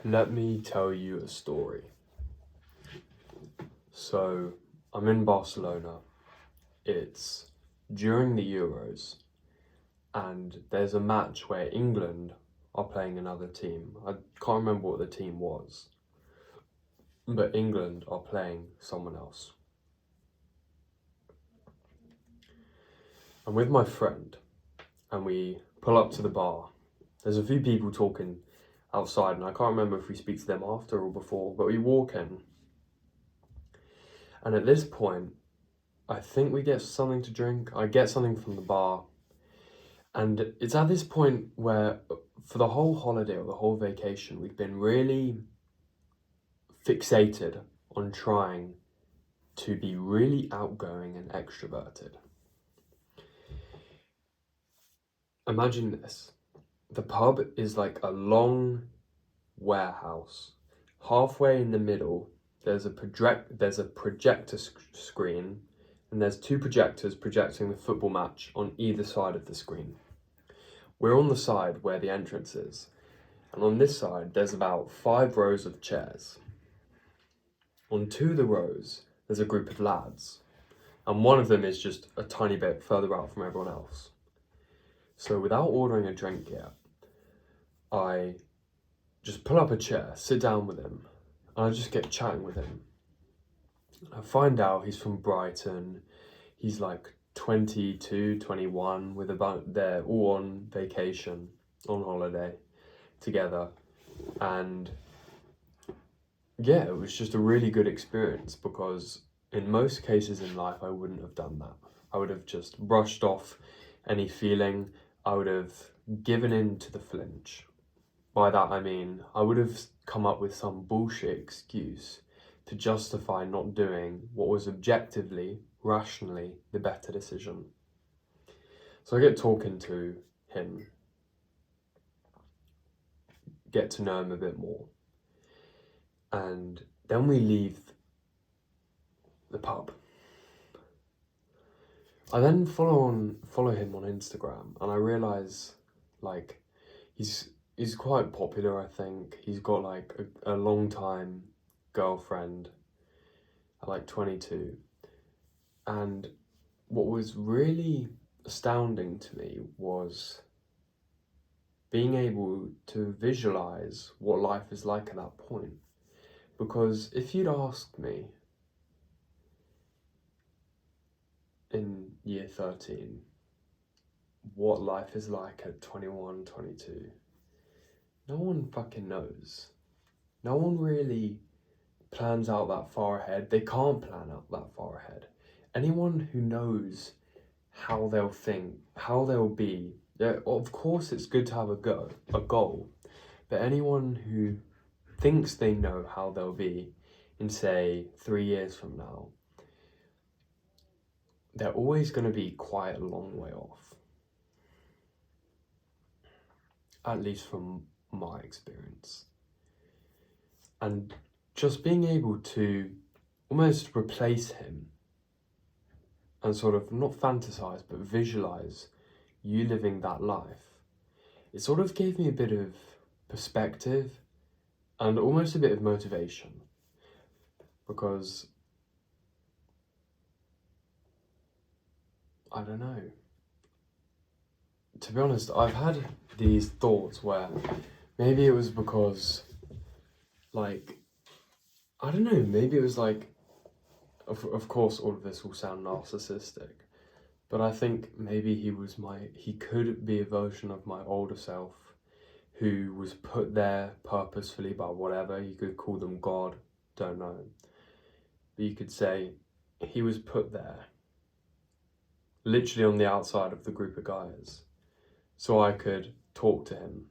Let me tell you a story. So, I'm in Barcelona. It's during the Euros, and there's a match where England are playing another team. I can't remember what the team was, but England are playing someone else. I'm with my friend, and we pull up to the bar. There's a few people talking outside, and I can't remember if we speak to them after or before, but we walk in. And at this point, I think we get something to drink. I get something from the bar. And it's at this point where, for the whole holiday or the whole vacation, we've been really fixated on trying to be really outgoing and extroverted. Imagine this. The pub is like a long warehouse. Halfway in the middle, there's a projector screen, and there's two projectors projecting the football match on either side of the screen. We're on the side where the entrance is, and on this side, there's about 5 rows of chairs. On 2 of the rows, there's a group of lads, and one of them is just a tiny bit further out from everyone else. So without ordering a drink yet, I just pull up a chair, sit down with him, and I just get chatting with him. I find out he's from Brighton. He's like 22, 21, they're all on vacation, on holiday together. And yeah, it was just a really good experience, because in most cases in life, I wouldn't have done that. I would have just brushed off any feeling. I would have given in to the flinch. By that I mean, I would have come up with some bullshit excuse to justify not doing what was objectively, rationally, the better decision. So I get talking to him, get to know him a bit more, and then we leave the pub. I then follow him on Instagram, and I realise, like, he's quite popular. I think he's got like a long time girlfriend at like 22, and what was really astounding to me was being able to visualize what life is like at that point. Because if you'd asked me in year 13 what life is like at 21, 22, no one fucking knows. No one really plans out that far ahead. They can't plan out that far ahead. Anyone who knows how they'll think, how they'll be, yeah, of course it's good to have a goal, but anyone who thinks they know how they'll be in, say, 3 years from now, they're always going to be quite a long way off. At least from my experience. And just being able to almost replace him and sort of not fantasize but visualize you living that life, it sort of gave me a bit of perspective and almost a bit of motivation, because I don't know, to be honest, I've had these thoughts where maybe it was because, like, I don't know, maybe it was like, of course all of this will sound narcissistic, but I think maybe he could be a version of my older self who was put there purposefully by whatever. You could call them God, don't know. But you could say he was put there, literally on the outside of the group of guys, so I could talk to him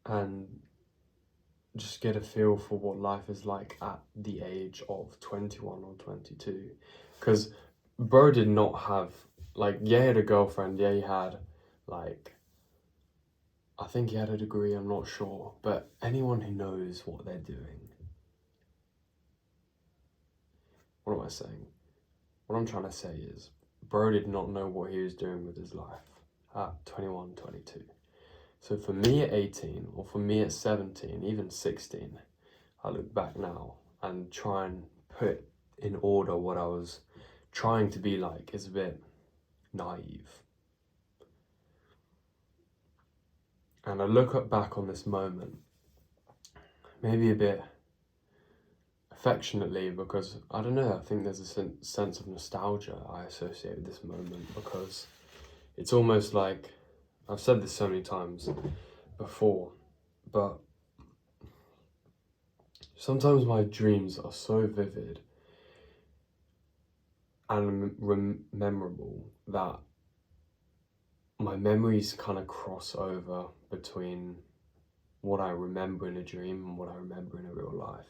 and just get a feel for what life is like at the age of 21 or 22. Because bro did not have, like, yeah, he had a girlfriend, yeah, he had, like, I think he had a degree, I'm not sure, but anyone who knows what they're doing. What am I saying? What I'm trying to say is, bro did not know what he was doing with his life at 21, 22. So for me at 18, or for me at 17, even 16, I look back now and try and put in order what I was trying to be like is a bit naive. And I look back on this moment, maybe a bit affectionately, because I don't know, I think there's a sense of nostalgia I associate with this moment, because it's almost like, I've said this so many times before, but sometimes my dreams are so vivid and memorable that my memories kind of cross over between what I remember in a dream and what I remember in a real life.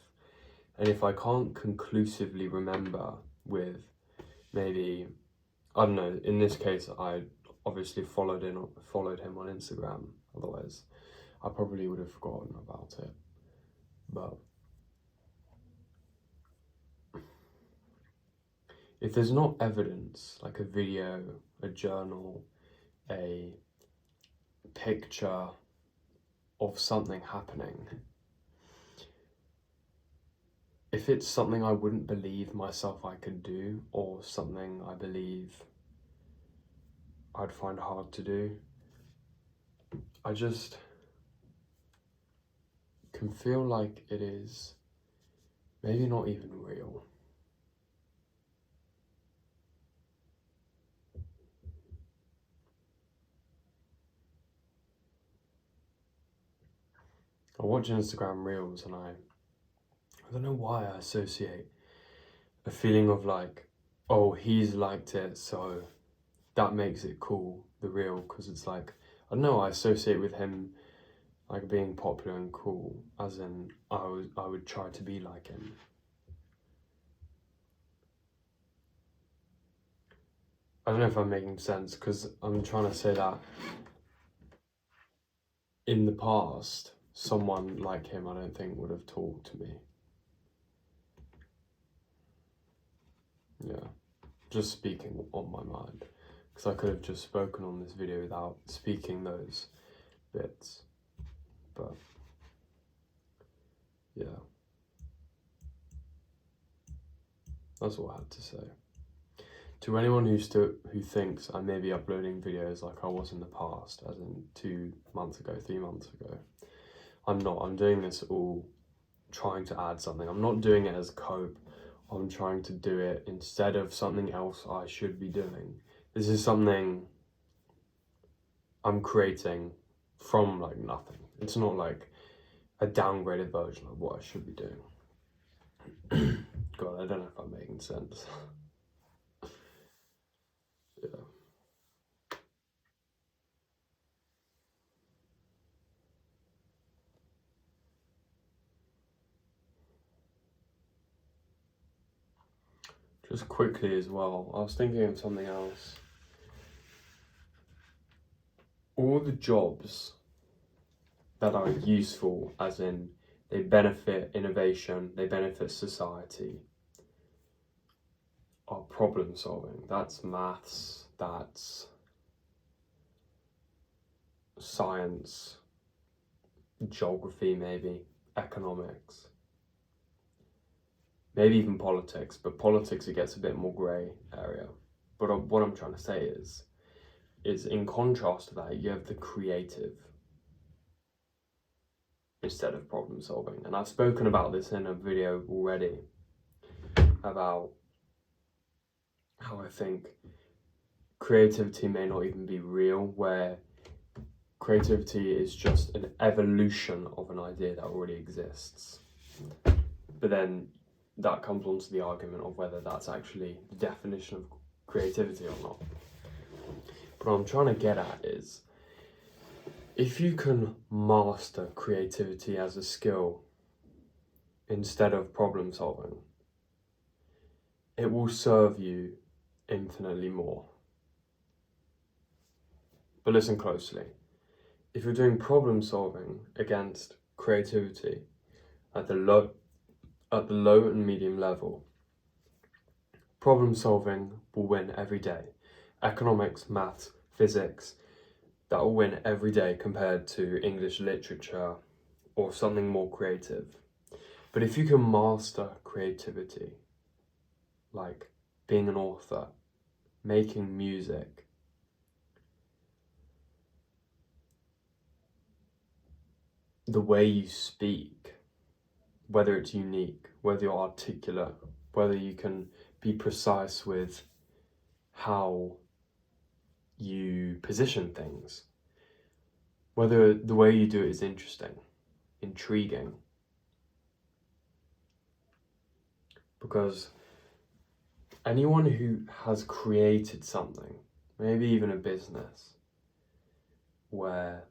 And if I can't conclusively remember with maybe, I don't know, in this case, I obviously followed him on Instagram. Otherwise, I probably would have forgotten about it. But if there's not evidence, like a video, a journal, a picture of something happening, if it's something I wouldn't believe myself I could do, or something I believe I'd find hard to do, I just can feel like it is maybe not even real. I watch Instagram Reels and I don't know why I associate a feeling of like, oh, he's liked it, so that makes it cool, the reel, because it's like, I don't know, I associate with him like being popular and cool, as in I would try to be like him. I don't know if I'm making sense, because I'm trying to say that in the past, someone like him I don't think would have talked to me. Yeah, just speaking on my mind, because I could have just spoken on this video without speaking those bits, but yeah, that's all I had to say. To anyone who thinks I may be uploading videos like I was in the past, as in 2 months ago, 3 months ago, I'm not. I'm doing this all trying to add something. I'm not doing it as cope. I'm trying to do it instead of something else I should be doing. This is something I'm creating from like nothing. It's not like a downgraded version of what I should be doing. God, I don't know if I'm making sense. Yeah. Just quickly as well, I was thinking of something else. All the jobs that are useful, as in they benefit innovation, they benefit society, are problem solving. That's maths, that's science, geography maybe, economics, maybe even politics, but politics it gets a bit more grey area. But what I'm trying to say is in contrast to that, you have the creative instead of problem solving. And I've spoken about this in a video already, about how I think creativity may not even be real, where creativity is just an evolution of an idea that already exists. But then that comes onto the argument of whether that's actually the definition of creativity or not. But what I'm trying to get at is, if you can master creativity as a skill instead of problem solving, it will serve you infinitely more. But listen closely. If you're doing problem solving against creativity at the low and medium level, problem solving will win every day. Economics, maths, physics, that will win every day compared to English literature or something more creative. But if you can master creativity, like being an author, making music, the way you speak, whether it's unique, whether you're articulate, whether you can be precise with how you position things, whether the way you do it is interesting, intriguing. Because anyone who has created something, maybe even a business, where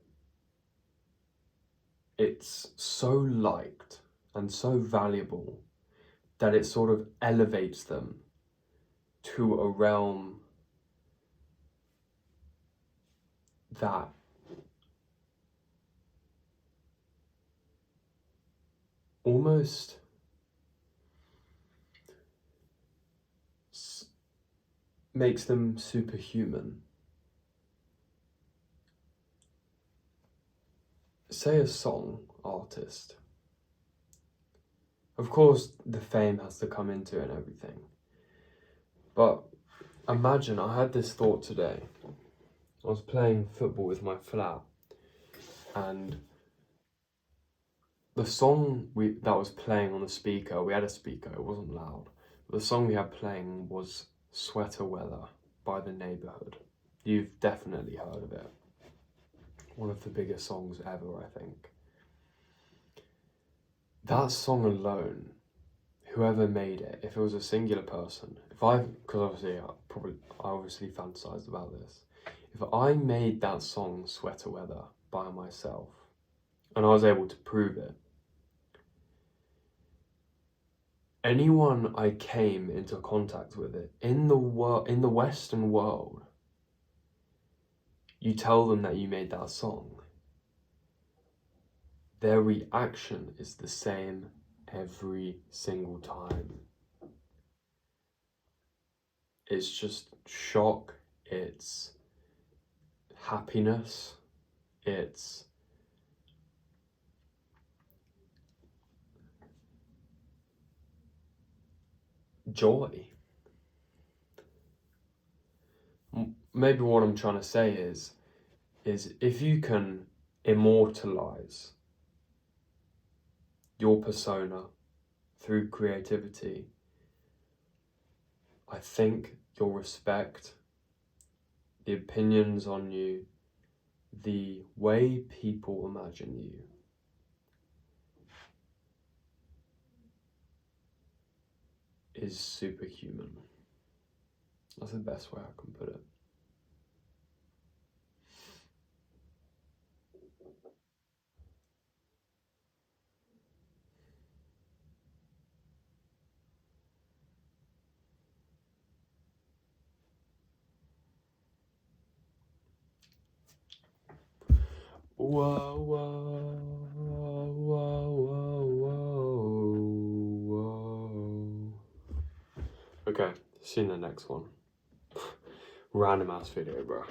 it's so liked and so valuable that it sort of elevates them to a realm that almost makes them superhuman. Say a song artist. Of course, the fame has to come into it and everything. But imagine, I had this thought today. I was playing football with my flat, and the song that was playing on the speaker, we had a speaker, it wasn't loud. The song we had playing was Sweater Weather by The Neighbourhood. You've definitely heard of it. One of the biggest songs ever, I think. That song alone, whoever made it, if it was a singular person, because obviously I obviously fantasized about this. If I made that song Sweater Weather by myself, and I was able to prove it, anyone I came into contact with it in the Western world, you tell them that you made that song, their reaction is the same every single time. It's just shock, it's happiness, it's joy. Maybe what I'm trying to say is if you can immortalize your persona through creativity, I think you'll respect the opinions on you, the way people imagine you, is superhuman. That's the best way I can put it. Whoa, whoa, whoa, whoa, whoa, whoa. Okay, see you in the next one. Random ass video, bro.